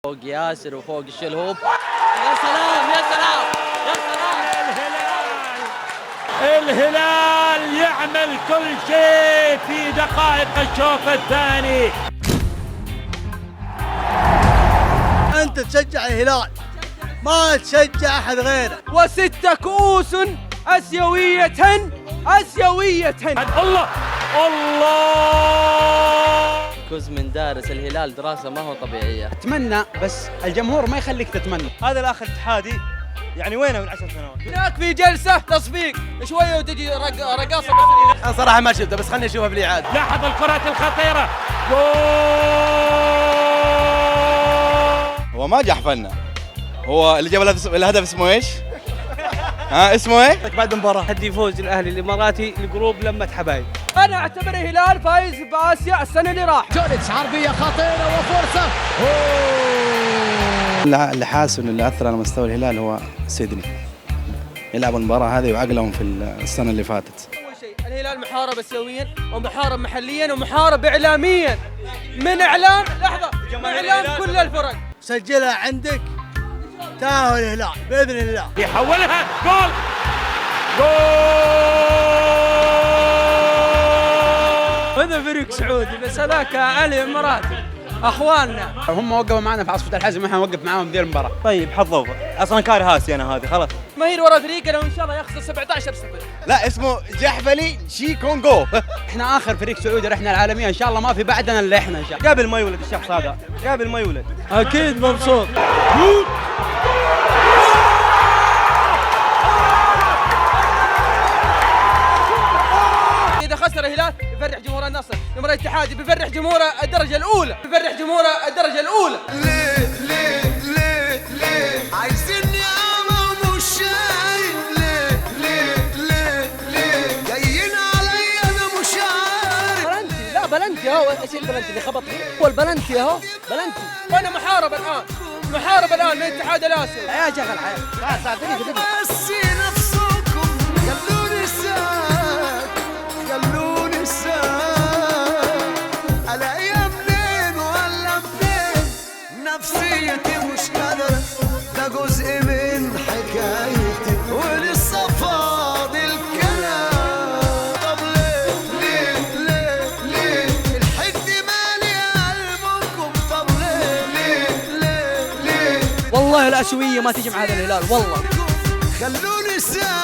فوق ياسر وفوق الشلهوب. يا سلام يا سلام يا سلام. الهلال يعمل كل شيء في دقائق الشوط الثاني. أنت تشجع الهلال ما تشجع أحد غيره. و6 كؤوس آسيوية. الله الله. كوز من دارس الهلال دراسة ما هو طبيعية. أتمنى بس الجمهور ما يخليك تتمنى. هذا الأخ الاتحادي يعني وينه من 10 سنوات؟ هناك في جلسة تصفيق شوية وتجي رقاصة. أنا صراحة ما شفته بس خلني أشوفها بالإعادة. لاحظ الكرات الخطيرة. جول. هو ما جحفلنا. هو اللي جاب الهدف اسمه ايش؟ اسمه ايه؟ بعد المباراة تحدي فوز الأهلي الإماراتي لجروب لمة حبايب. أنا أعتبر الهلال فايز بآسيا السنة اللي راح. جولتس عرضية خطيرة وفرصة. اللي حاسس انه اللي اثر على مستوى الهلال هو سيدني. يلعبوا المباراه هذه وعقلهم في السنه اللي فاتت. أول شيء الهلال محارب آسيويا ومحارب محليا ومحارب إعلاميا من إعلام لحظة من إعلام كل الفرق. سجلها عندك تاهل الهلال بإذن الله. يحولها جول. جول. هذا فريق سعودي بس هذاك الإماراتي أخواننا. هم وقفوا معنا في عاصفة الحزم واحنا نوقف معاهم ندير المباراة. طيب حظوظ أصلا كاري هاسي أنا هذه خلاص. ما هي ورا فريق لو إن شاء الله يخسر 17-0. لا اسمه جحفلي شي كونغو. احنا آخر فريق سعودي رحنا العالمية إن شاء الله ما في بعدنا إلا احنا إن شاء الله. قبل ما يولد الشخص هذا قبل ما يولد. أكيد مبسوط. إذا خسر الهلال بيفرح جمهور النصر، جمهور الاتحاد بيفرح جمهور الدرجة الأولى، بيفرح جمهور الدرجة الأولى. ليه عايزيني أنا ومش شايف. ليه جايين عليا أنا مش عارف. بلنتي لا بلنتي اهو. ايش البلنتي اللي خبط فيه؟ هو البلنتي اهو بلنتي. وانا محارب الان من الاتحاد الاسيوي. يا شيخ الحياه ساعدني بس نفسكم خلوني ساك الاقيها منين ولا منين. نفسيتي مش قادرة ده جزء من حكايتي ولسه فاضل كلام. طب ليه الحد مالي قلبكم. طب ليه والله الاسيويه ما تجي مع هذا الهلال والله. خلوني ساكت.